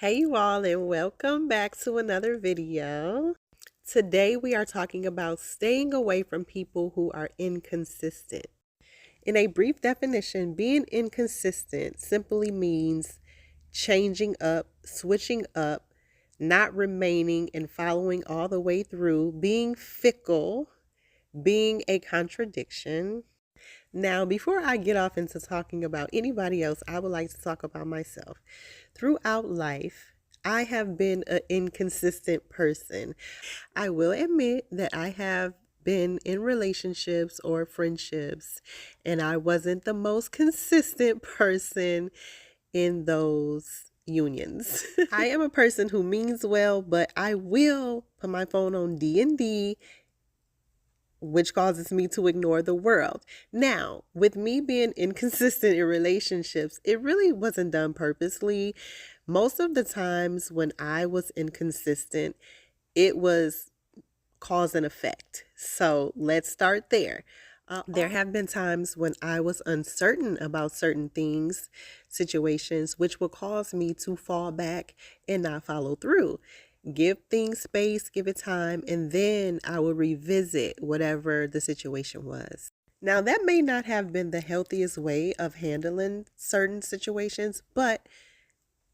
Hey you all, and welcome back to another video. Today we are talking about staying away from people who are inconsistent. In a brief definition, being inconsistent simply means changing up, switching up, not remaining and following all the way through, being fickle, being a contradiction. Now, before I get off into talking about anybody else, I would like to talk about myself. Throughout life, I have been an inconsistent person. I will admit that I have been in relationships or friendships, and I wasn't the most consistent person in those unions. I am a person who means well, but I will put my phone on D&D, which causes me to ignore the world. Now, with me being inconsistent in relationships, it really wasn't done purposely. Most of the times when I was inconsistent, it was cause and effect. So let's start there. There have been times when I was uncertain about certain things, situations, which would cause me to fall back and not follow through. Give things space, give it time, and then I will revisit whatever the situation was. Now, that may not have been the healthiest way of handling certain situations, but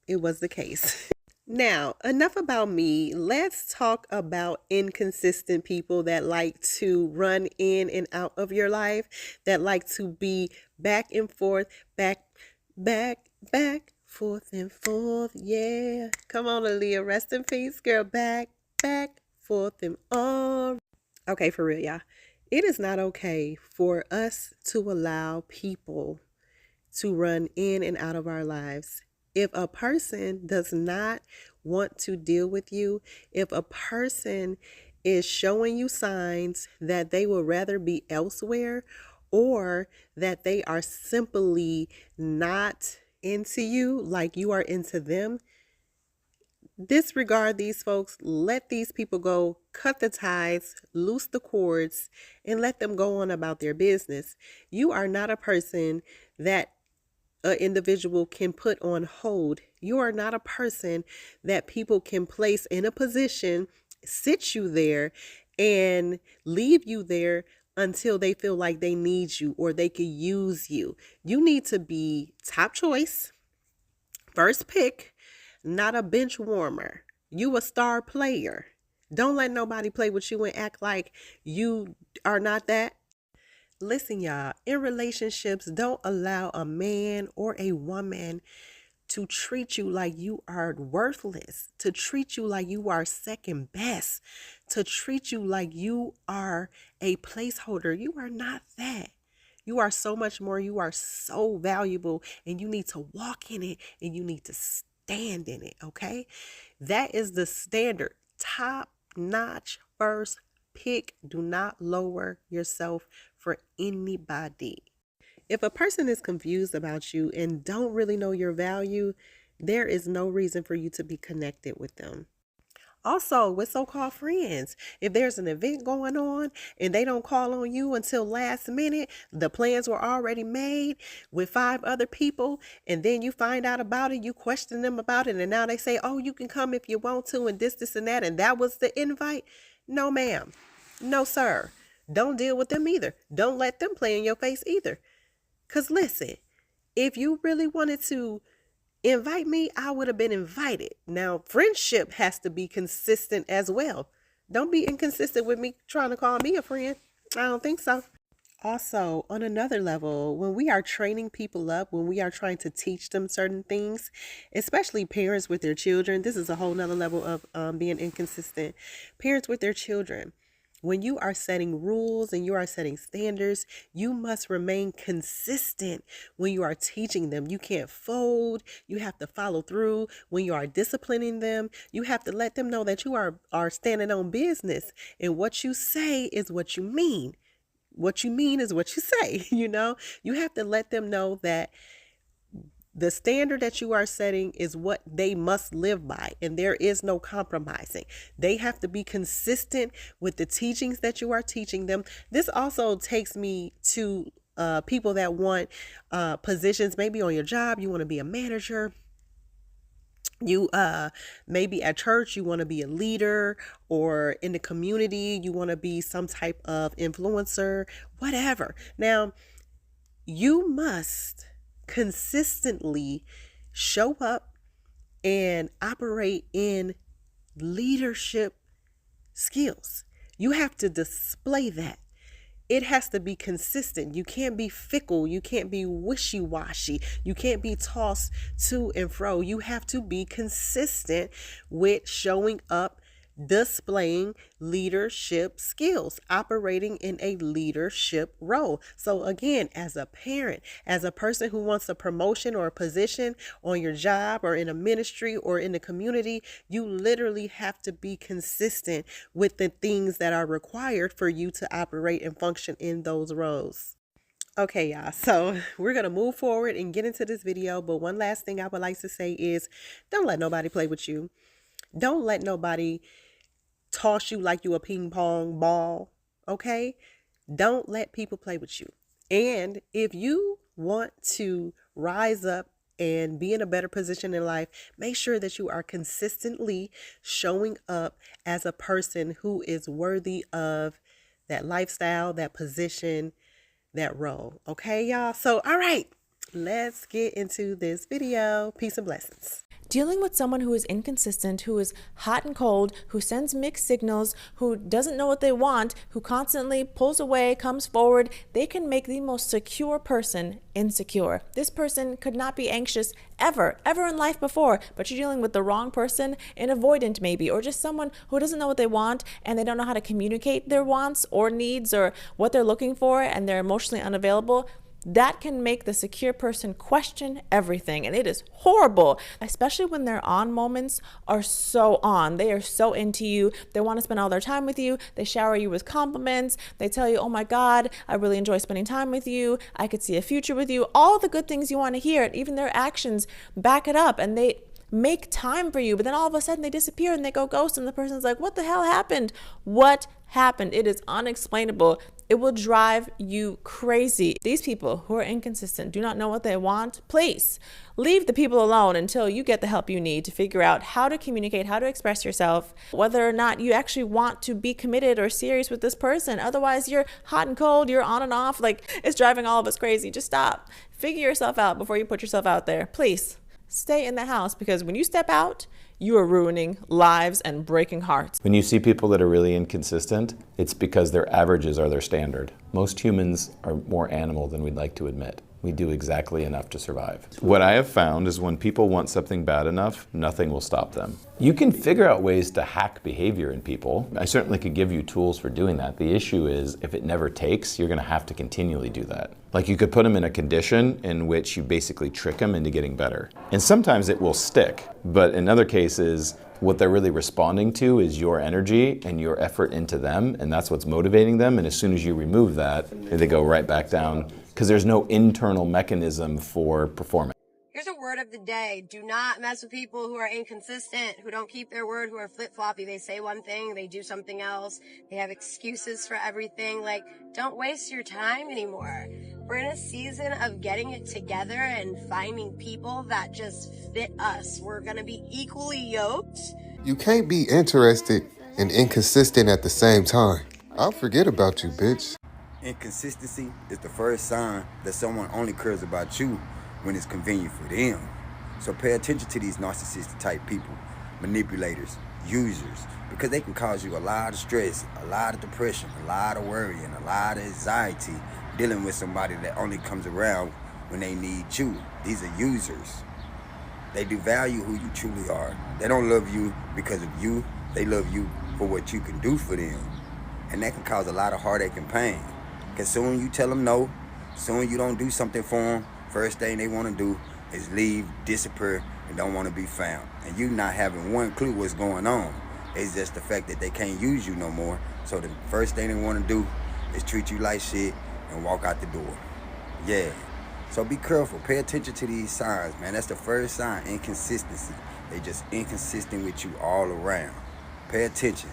it was the case. Now, enough about me. Let's talk about inconsistent people that like to run in and out of your life, that like to be back and forth, back, forth and forth. Yeah. Come on, Aaliyah. Rest in peace, girl. Back, forth and on. Okay, for real, y'all. It is not okay for us to allow people to run in and out of our lives. If a person does not want to deal with you, if a person is showing you signs that they would rather be elsewhere or that they are simply not into you like you are into them, disregard these folks, let these people go, cut the ties, loose the cords, and let them go on about their business. You are not a person that an individual can put on hold. You are not a person that people can place in a position, sit you there, and leave you there until they feel like they need you or they could use you. You need to be top choice, first pick, not a bench warmer. You a star player. Don't let nobody play with you and act like you are not that. Listen, y'all, in relationships, don't allow a man or a woman to treat you like you are worthless, to treat you like you are second best, to treat you like you are a placeholder. You are not that. You are so much more. You are so valuable, and you need to walk in it and you need to stand in it, okay? That is the standard. Top notch, first pick. Do not lower yourself for anybody. If a person is confused about you and don't really know your value, there is no reason for you to be connected with them. Also, with so-called friends, if there's an event going on and they don't call on you until last minute, the plans were already made with 5 other people, and then you find out about it, you question them about it, and now they say, oh, you can come if you want to, and this, and that, and that was the invite. No, ma'am. No, sir. Don't deal with them either. Don't let them play in your face either. Because listen, if you really wanted to invite me, I would have been invited. Now, friendship has to be consistent as well. Don't be inconsistent with me trying to call me a friend. I don't think so. Also, on another level, when we are training people up, when we are trying to teach them certain things, especially parents with their children, this is a whole nother level of being inconsistent. Parents with their children. When you are setting rules and you are setting standards, you must remain consistent when you are teaching them. You can't fold. You have to follow through. When you are disciplining them, you have to let them know that you are standing on business. And what you say is what you mean. What you mean is what you say, You have to let them know that the standard that you are setting is what they must live by, and there is no compromising. They have to be consistent with the teachings that you are teaching them. This also takes me to people that want positions, maybe on your job. You want to be a manager. You maybe at church you want to be a leader, or in the community you want to be some type of influencer, whatever. Now, you must consistently show up and operate in leadership skills. You have to display that. It has to be consistent. You can't be fickle. You can't be wishy-washy. You can't be tossed to and fro. You have to be consistent with showing up, displaying leadership skills, operating in a leadership role. So again, as a parent, as a person who wants a promotion or a position on your job or in a ministry or in the community, you literally have to be consistent with the things that are required for you to operate and function in those roles. Okay, y'all. So we're going to move forward and get into this video. But one last thing I would like to say is don't let nobody play with you. Don't let nobody toss you like you a ping pong ball. Okay? Don't let people play with you. And if you want to rise up and be in a better position in life, make sure that you are consistently showing up as a person who is worthy of that lifestyle, that position, that role. Okay, y'all? So, all right, let's get into this video. Peace and blessings. Dealing with someone who is inconsistent, who is hot and cold, who sends mixed signals, who doesn't know what they want, who constantly pulls away, comes forward, they can make the most secure person insecure. This person could not be anxious ever in life before, but you're dealing with the wrong person, an avoidant maybe, or just someone who doesn't know what they want and they don't know how to communicate their wants or needs or what they're looking for, and they're emotionally unavailable. That can make the secure person question everything, and it is horrible, especially when their on moments are so on. They are so into you. They want to spend all their time with you. They shower you with compliments. They tell you, oh my God, I really enjoy spending time with you. I could see a future with you. All the good things you want to hear, even their actions back it up, and they make time for you. But then all of a sudden they disappear and they go ghost, and the person's like, what the hell happened? What happened? It is unexplainable. It will drive you crazy. These people who are inconsistent, do not know what they want, please leave the people alone until you get the help you need to figure out how to communicate, how to express yourself, whether or not you actually want to be committed or serious with this person. Otherwise, you're hot and cold, you're on and off, like it's driving all of us crazy. Just stop. Figure yourself out before you put yourself out there. Please stay in the house, because when you step out, you are ruining lives and breaking hearts. When you see people that are really inconsistent, it's because their averages are their standard. Most humans are more animal than we'd like to admit. We do exactly enough to survive. What I have found is when people want something bad enough, nothing will stop them. You can figure out ways to hack behavior in people. I certainly could give you tools for doing that. The issue is if it never takes, you're gonna have to continually do that. Like you could put them in a condition in which you basically trick them into getting better. And sometimes it will stick, but in other cases, what they're really responding to is your energy and your effort into them, and that's what's motivating them. And as soon as you remove that, they go right back down, because there's no internal mechanism for performance. Here's a word of the day. Do not mess with people who are inconsistent, who don't keep their word, who are flip-floppy. They say one thing, they do something else. They have excuses for everything. Like, don't waste your time anymore. We're in a season of getting it together and finding people that just fit us. We're going to be equally yoked. You can't be interested and inconsistent at the same time. I'll forget about you, bitch. Inconsistency is the first sign that someone only cares about you when it's convenient for them. So pay attention to these narcissistic type people, manipulators, users, because they can cause you a lot of stress, a lot of depression, a lot of worry, and a lot of anxiety dealing with somebody that only comes around when they need you. These are users. They devalue who you truly are. They don't love you because of you. They love you for what you can do for them. And that can cause a lot of heartache and pain. Because soon you tell them no, soon you don't do something for them, first thing they want to do is leave, disappear, and don't want to be found. And you not having one clue what's going on. It's just the fact that they can't use you no more. So the first thing they want to do is treat you like shit and walk out the door. Yeah. So be careful. Pay attention to these signs, man. That's the first sign, inconsistency. They just inconsistent with you all around. Pay attention.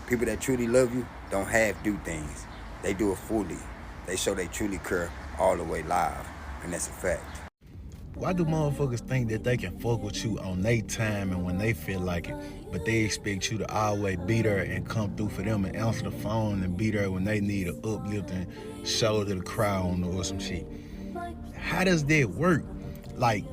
People that truly love you don't half-do things. They do it fully. They show they truly care all the way live, and that's a fact. Why do motherfuckers think that they can fuck with you on their time and when they feel like it, but they expect you to always be there and come through for them and answer the phone and be there when they need an uplifting shoulder to cry on or some shit? How does that work? Like,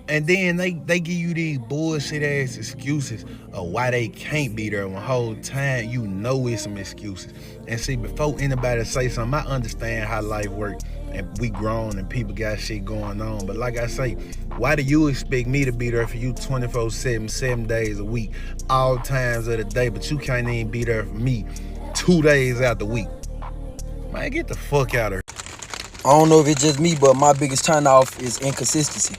and then they give you these bullshit ass excuses of why they can't be there when the whole time you know it's some excuses. And see, before anybody say something, I understand how life works and we grown and people got shit going on. But like I say, why do you expect me to be there for you 24/7, 7 days a week, all times of the day, but you can't even be there for me 2 days out the week? Man, get the fuck out of here. I don't know if it's just me, but my biggest turnoff is inconsistency.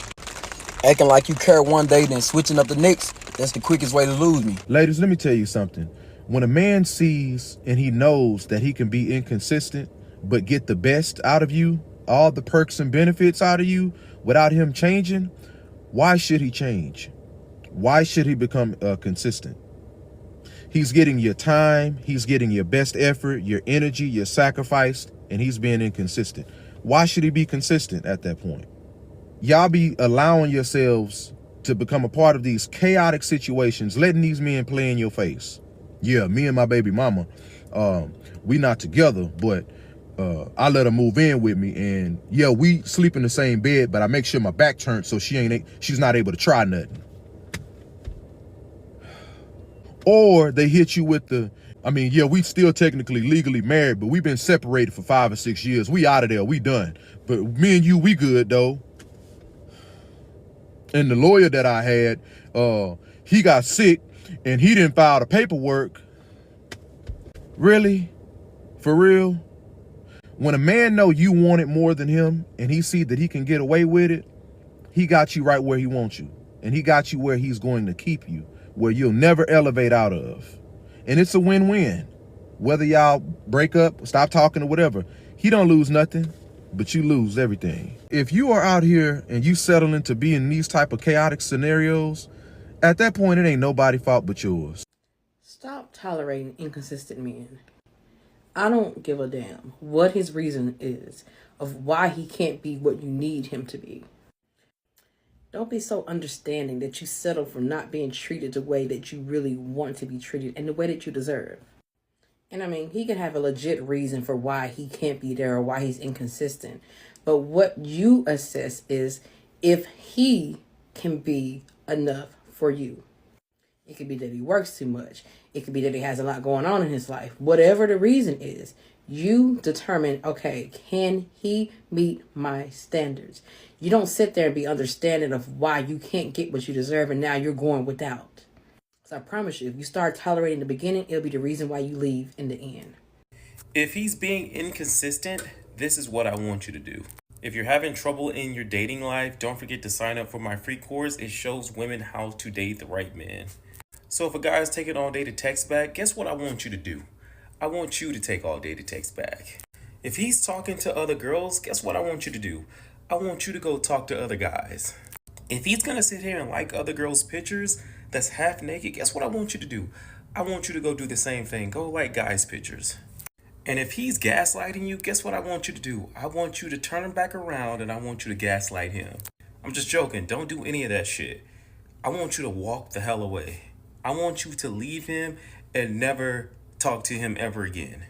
Acting like you care one day, then switching up the next, that's the quickest way to lose me. Ladies, let me tell you something. When a man sees and he knows that he can be inconsistent, but get the best out of you, all the perks and benefits out of you without him changing, why should he change? Why should he become consistent? He's getting your time, he's getting your best effort, your energy, your sacrifice, and he's being inconsistent. Why should he be consistent at that point? Y'all be allowing yourselves to become a part of these chaotic situations, letting these men play in your face. Yeah, me and my baby mama, we not together, but I let her move in with me, and yeah, we sleep in the same bed, but I make sure my back turned so she's not able to try nothing. Or they hit you with yeah, we still technically legally married, but we've been separated for 5 or 6 years. We out of there, we done. But me and you, we good though. And the lawyer that I had, he got sick and he didn't file the paperwork. Really? For real? When a man know you want it more than him and he see that he can get away with it, he got you right where he wants you. And he got you where he's going to keep you, where you'll never elevate out of. And it's a win-win. Whether y'all break up, stop talking or whatever, he don't lose nothing, but you lose everything. If you are out here and you settle into being in these type of chaotic scenarios, at that point, it ain't nobody's fault but yours. Stop tolerating inconsistent men. I don't give a damn what his reason is of why he can't be what you need him to be. Don't be so understanding that you settle for not being treated the way that you really want to be treated and the way that you deserve. And I mean, he can have a legit reason for why he can't be there or why he's inconsistent. But what you assess is if he can be enough for you. It could be that he works too much. It could be that he has a lot going on in his life. Whatever the reason is, you determine, okay, can he meet my standards? You don't sit there and be understanding of why you can't get what you deserve and now you're going without. So I promise you, if you start tolerating in the beginning, it'll be the reason why you leave in the end. If he's being inconsistent, this is what I want you to do. If you're having trouble in your dating life, don't forget to sign up for my free course. It shows women how to date the right man. So if a guy is taking all day to text back, guess what I want you to do? I want you to take all day to text back. If he's talking to other girls, guess what I want you to do? I want you to go talk to other guys. If he's gonna sit here and like other girls' pictures that's half naked, guess what I want you to do? I want you to go do the same thing. Go like guys' pictures. And if he's gaslighting you, guess what I want you to do? I want you to turn him back around and I want you to gaslight him. I'm just joking. Don't do any of that shit. I want you to walk the hell away. I want you to leave him and never talk to him ever again.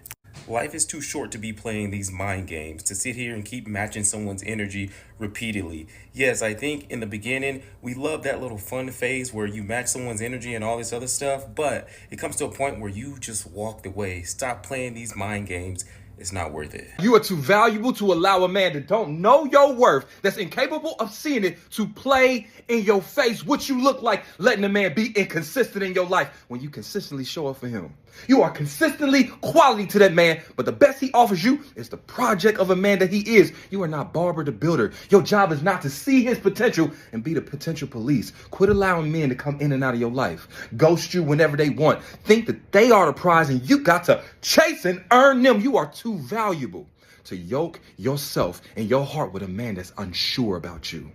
Life is too short to be playing these mind games, to sit here and keep matching someone's energy repeatedly. Yes, I think in the beginning, we love that little fun phase where you match someone's energy and all this other stuff, but it comes to a point where you just walked away. Stop playing these mind games. It's not worth it. You are too valuable to allow a man that don't know your worth, that's incapable of seeing it, to play in your face what you look like, letting a man be inconsistent in your life when you consistently show up for him. You are consistently quality to that man, but the best he offers you is the project of a man that he is. You are not Barbara the Builder. Your job is not to see his potential and be the potential police. Quit allowing men to come in and out of your life, ghost you whenever they want, think that they are the prize and you got to chase and earn them. You are too valuable to yoke yourself and your heart with a man that's unsure about you,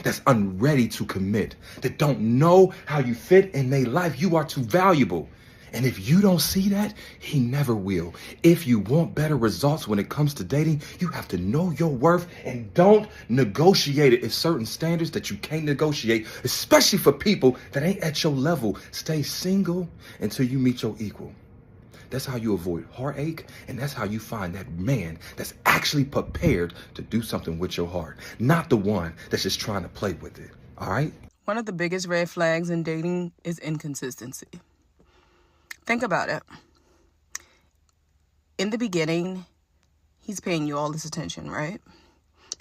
that's unready to commit, that don't know how you fit in their life. You are too valuable. And if you don't see that, he never will. If you want better results when it comes to dating, you have to know your worth and don't negotiate it. It's certain standards that you can't negotiate, especially for people that ain't at your level. Stay single until you meet your equal. That's how you avoid heartache, and that's how you find that man that's actually prepared to do something with your heart, not the one that's just trying to play with it. All right? One of the biggest red flags in dating is inconsistency. Think about it. In the beginning, he's paying you all this attention, right?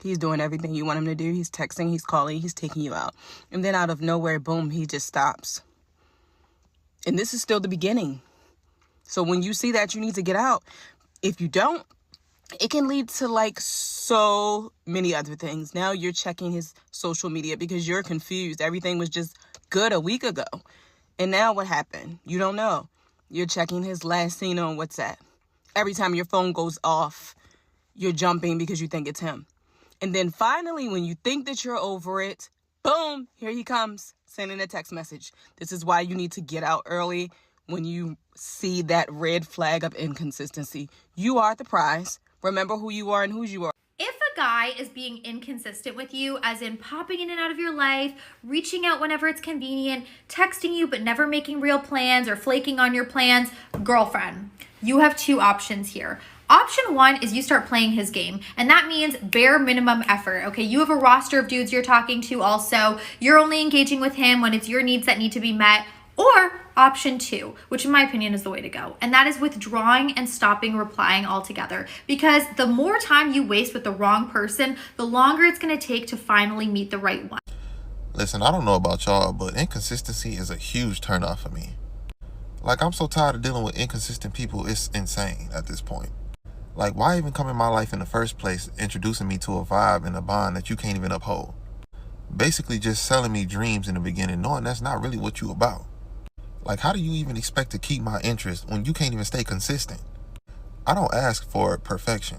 He's doing everything you want him to do. He's texting, he's calling, he's taking you out. And then out of nowhere, boom, he just stops. And this is still the beginning. So when you see that, you need to get out. If you don't, it can lead to like so many other things. Now you're checking his social media because you're confused. Everything was just good a week ago. And now what happened? You don't know. You're checking his last seen on WhatsApp. Every time your phone goes off, you're jumping because you think it's him. And then finally, when you think that you're over it, boom, here he comes, sending a text message. This is why you need to get out early when you see that red flag of inconsistency. You are the prize. Remember who you are and whose you are. If a guy is being inconsistent with you, as in popping in and out of your life, reaching out whenever it's convenient, texting you but never making real plans or flaking on your plans, girlfriend, you have two options here. Option one is you start playing his game, and that means bare minimum effort. Okay, you have a roster of dudes you're talking to also. You're only engaging with him when it's your needs that need to be met. Or option two, which in my opinion is the way to go, and that is withdrawing and stopping replying altogether. Because the more time you waste with the wrong person, the longer it's going to take to finally meet the right one. Listen, I don't know about y'all, but inconsistency is a huge turnoff for me. Like, I'm so tired of dealing with inconsistent people, it's insane at this point. Like, why even come in my life in the first place, introducing me to a vibe and a bond that you can't even uphold? Basically just selling me dreams in the beginning, knowing that's not really what you about. Like, how do you even expect to keep my interest when you can't even stay consistent? I don't ask for perfection.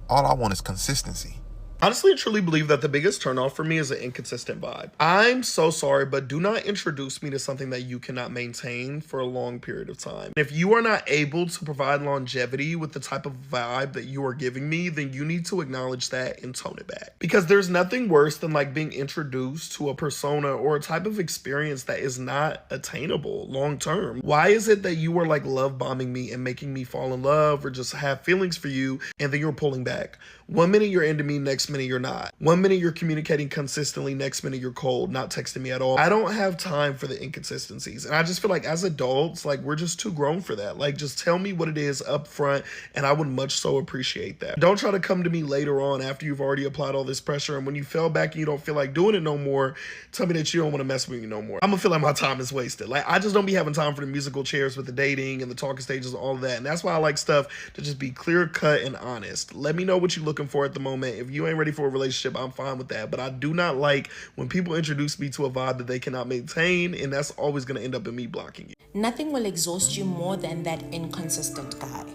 All I want is consistency. Honestly, I truly believe that the biggest turnoff for me is an inconsistent vibe. I'm so sorry, but do not introduce me to something that you cannot maintain for a long period of time. If you are not able to provide longevity with the type of vibe that you are giving me, then you need to acknowledge that and tone it back. Because there's nothing worse than like being introduced to a persona or a type of experience that is not attainable long term. Why is it that you are like love bombing me and making me fall in love or just have feelings for you, and then you're pulling back? 1 minute you're into me, next minute you're not. 1 minute you're communicating consistently, next minute you're cold, not texting me at all. I don't have time for the inconsistencies. And I just feel like as adults, like we're just too grown for that. Like just tell me what it is up front, and I would much so appreciate that. Don't try to come to me later on after you've already applied all this pressure, and when you fell back and you don't feel like doing it no more, tell me that you don't want to mess with me no more. I'm gonna feel like my time is wasted. Like I just don't be having time for the musical chairs with the dating and the talking stages and all of that. And that's why I like stuff to just be clear cut and honest. Let me know what you're looking for at the moment. If you ain't ready for a relationship, I'm fine with that. But I do not like when people introduce me to a vibe that they cannot maintain, and that's always going to end up in me blocking you. Nothing will exhaust you more than that inconsistent guy.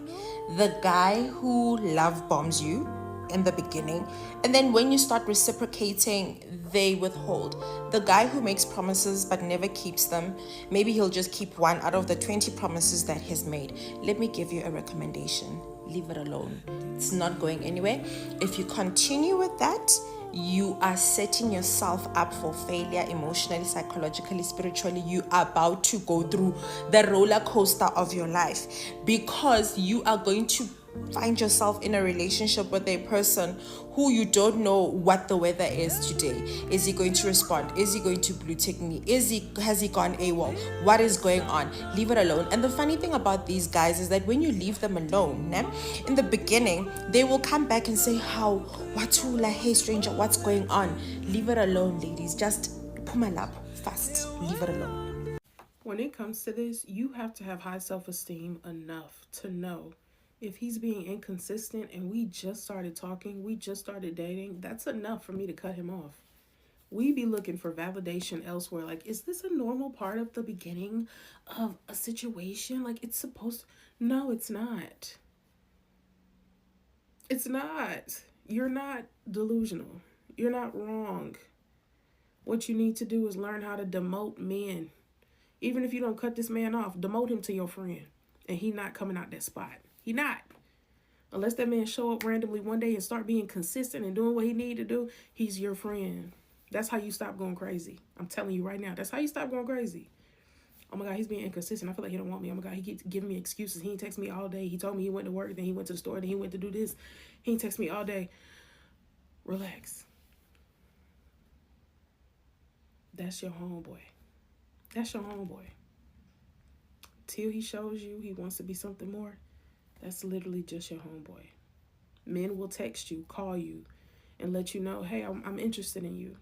The guy who love bombs you in the beginning, and then when you start reciprocating, they withhold. The guy who makes promises but never keeps them. Maybe he'll just keep one out of the 20 promises that he's made. Let me give you a recommendation. Leave it alone. It's not going anywhere. If you continue with that, you are setting yourself up for failure emotionally, psychologically, spiritually. You are about to go through the roller coaster of your life, because you are going to find yourself in a relationship with a person who you don't know what the weather is today. Is he going to respond? Is he going to blue tick me? Has he gone AWOL? What is going on? Leave it alone. And the funny thing about these guys is that when you leave them alone, in the beginning, they will come back and say, hey stranger, what's going on? Leave it alone, ladies. Just pumalap fast. Leave it alone. When it comes to this, you have to have high self-esteem enough to know if he's being inconsistent and we just started talking, we just started dating, that's enough for me to cut him off. We be looking for validation elsewhere. Like, is this a normal part of the beginning of a situation? Like, it's supposed to... No, it's not. It's not. You're not delusional. You're not wrong. What you need to do is learn how to demote men. Even if you don't cut this man off, demote him to your friend. And he not coming out that spot. He not. Unless that man show up randomly one day and start being consistent and doing what he need to do, he's your friend. That's how you stop going crazy. I'm telling you right now. That's how you stop going crazy. Oh my God, he's being inconsistent. I feel like he don't want me. Oh my God, he keeps giving me excuses. He ain't text me all day. He told me he went to work, then he went to the store, then he went to do this. He ain't text me all day. Relax. That's your homeboy. That's your homeboy. Till he shows you he wants to be something more, that's literally just your homeboy. Men will text you, call you, and let you know, hey, I'm interested in you.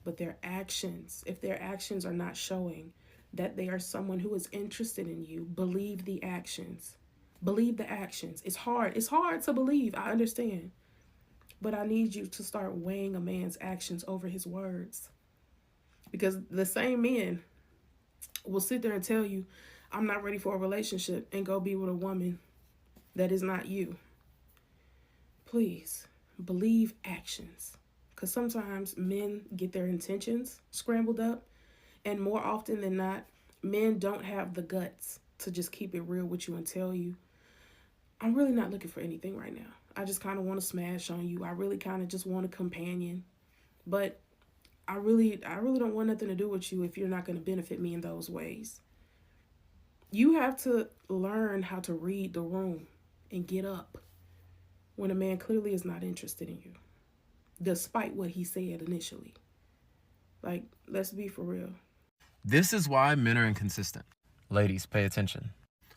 But their actions, if their actions are not showing that they are someone who is interested in you, believe the actions. Believe the actions. It's hard. It's hard to believe. I understand. But I need you to start weighing a man's actions over his words. Because the same men will sit there and tell you, I'm not ready for a relationship, and go be with a woman that is not you. Please, believe actions. Because sometimes men get their intentions scrambled up, and more often than not, men don't have the guts to just keep it real with you and tell you, I'm really not looking for anything right now. I just kind of want to smash on you. I really kind of just want a companion. But I really don't want nothing to do with you if you're not going to benefit me in those ways. You have to learn how to read the room and get up when a man clearly is not interested in you, despite what he said initially. Like, let's be for real. This is why men are inconsistent. Ladies, pay attention.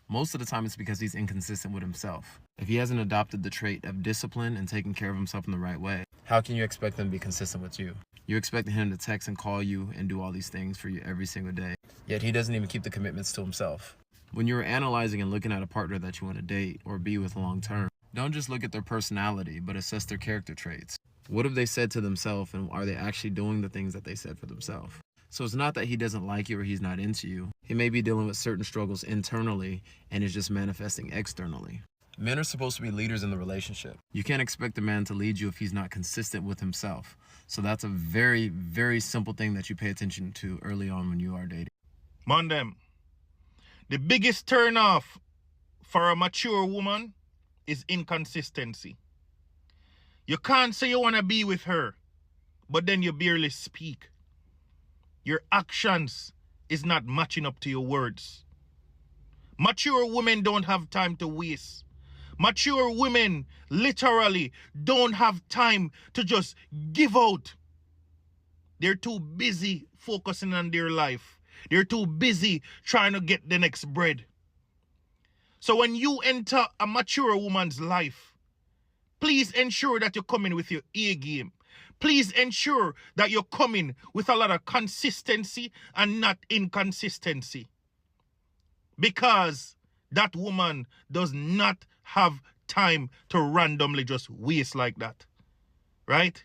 Most of the time it's because he's inconsistent with himself. If he hasn't adopted the trait of discipline and taking care of himself in the right way, how can you expect him to be consistent with you? You're expecting him to text and call you and do all these things for you every single day, yet he doesn't even keep the commitments to himself. When you're analyzing and looking at a partner that you want to date or be with long term, don't just look at their personality, but assess their character traits. What have they said to themselves, and are they actually doing the things that they said for themselves? So it's not that he doesn't like you or he's not into you. He may be dealing with certain struggles internally and is just manifesting externally. Men are supposed to be leaders in the relationship. You can't expect a man to lead you if he's not consistent with himself. So that's a very, very simple thing that you pay attention to early on when you are dating. Mondem, the biggest turn off for a mature woman is inconsistency. You can't say you want to be with her, but then you barely speak. Your actions is not matching up to your words. Mature women don't have time to waste. Mature women literally don't have time to just give out. They're too busy focusing on their life. They're too busy trying to get the next bread. So when you enter a mature woman's life, please ensure that you're coming with your A game. Please ensure that you're coming with a lot of consistency and not inconsistency. Because that woman does not have time to randomly just waste like that. Right?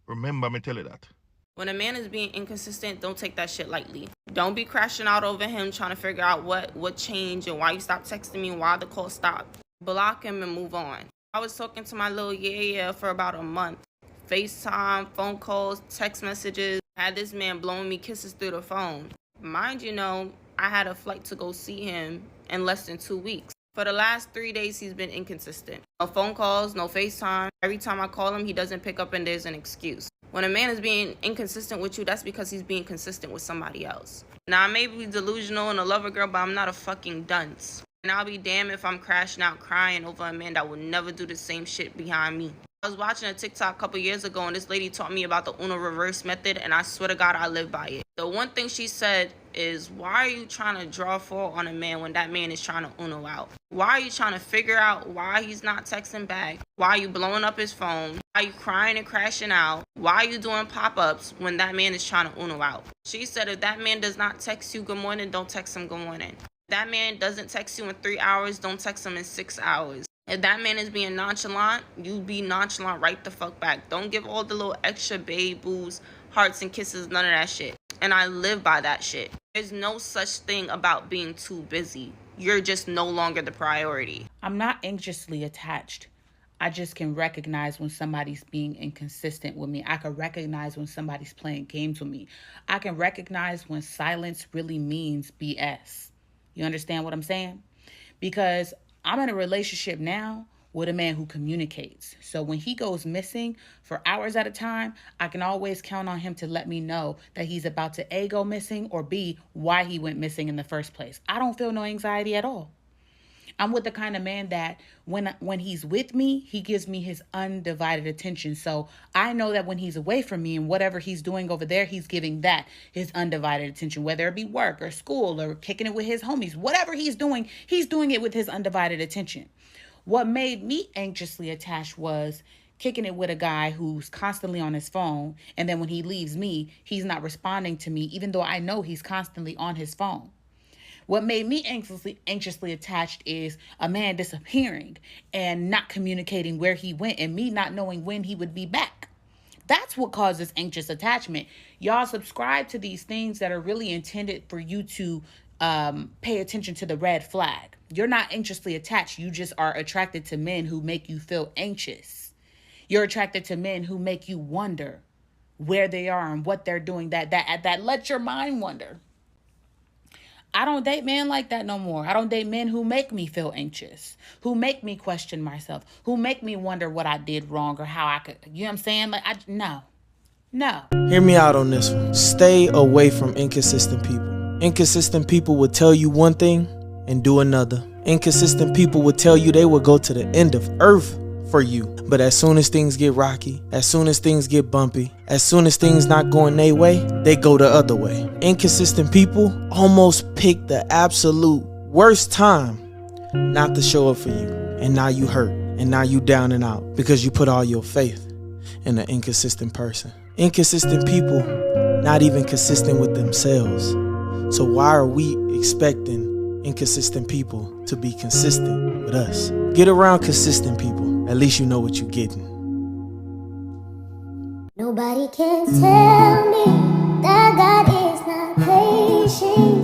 Remember me tell you that. When a man is being inconsistent, don't take that shit lightly. Don't be crashing out over him, trying to figure out what changed and why you stopped texting me and why the call stopped. Block him and move on. I was talking to my little yeah for about a month. FaceTime, phone calls, text messages. I had this man blowing me kisses through the phone. Mind you know, I had a flight to go see him in less than 2 weeks. For the last 3 days, he's been inconsistent. No phone calls, no FaceTime. Every time I call him, he doesn't pick up and there's an excuse. When a man is being inconsistent with you, that's because he's being consistent with somebody else. Now, I may be delusional and a lover girl, but I'm not a fucking dunce. And I'll be damned if I'm crashing out crying over a man that will never do the same shit behind me. I was watching a TikTok a couple years ago and this lady taught me about the Uno reverse method, and I swear to God I live by it. The one thing she said is, why are you trying to draw fault on a man when that man is trying to Uno out? Why are you trying to figure out why he's not texting back? Why are you blowing up his phone? Why are you crying and crashing out? Why are you doing pop-ups when that man is trying to Uno out? She said, if that man does not text you good morning, don't text him good morning. If that man doesn't text you in 3 hours, don't text him in 6 hours. If that man is being nonchalant, you be nonchalant right the fuck back. Don't give all the little extra babe boos, hearts and kisses, none of that shit. And I live by that shit. There's no such thing about being too busy. You're just no longer the priority. I'm not anxiously attached. I just can recognize when somebody's being inconsistent with me. I can recognize when somebody's playing games with me. I can recognize when silence really means BS. You understand what I'm saying? Because I'm in a relationship now with a man who communicates. So when he goes missing for hours at a time, I can always count on him to let me know that he's about to A, go missing, or B, why he went missing in the first place. I don't feel no anxiety at all. I'm with the kind of man that when he's with me, he gives me his undivided attention. So I know that when he's away from me and whatever he's doing over there, he's giving that his undivided attention, whether it be work or school or kicking it with his homies. Whatever he's doing it with his undivided attention. What made me anxiously attached was kicking it with a guy who's constantly on his phone, and then when he leaves me, he's not responding to me, even though I know he's constantly on his phone. What made me anxiously attached is a man disappearing and not communicating where he went and me not knowing when he would be back. That's what causes anxious attachment. Y'all subscribe to these things that are really intended for you to pay attention to the red flag. You're not anxiously attached. You just are attracted to men who make you feel anxious. You're attracted to men who make you wonder where they are and what they're doing. That lets your mind wonder. I don't date men like that no more. I don't date men who make me feel anxious, who make me question myself, who make me wonder what I did wrong or how I could, you know what I'm saying? No. Hear me out on this one. Stay away from inconsistent people. Inconsistent people will tell you one thing and do another. Inconsistent people will tell you they will go to the end of earth for you. But as soon as things get rocky, as soon as things get bumpy, as soon as things not going their way, they go the other way. Inconsistent people almost pick the absolute worst time not to show up for you. And now you hurt. And now you down and out because you put all your faith in an inconsistent person. Inconsistent people not even consistent with themselves. So why are we expecting inconsistent people to be consistent with us? Get around consistent people. At least you know what you're getting. Nobody can tell me that God is not patient.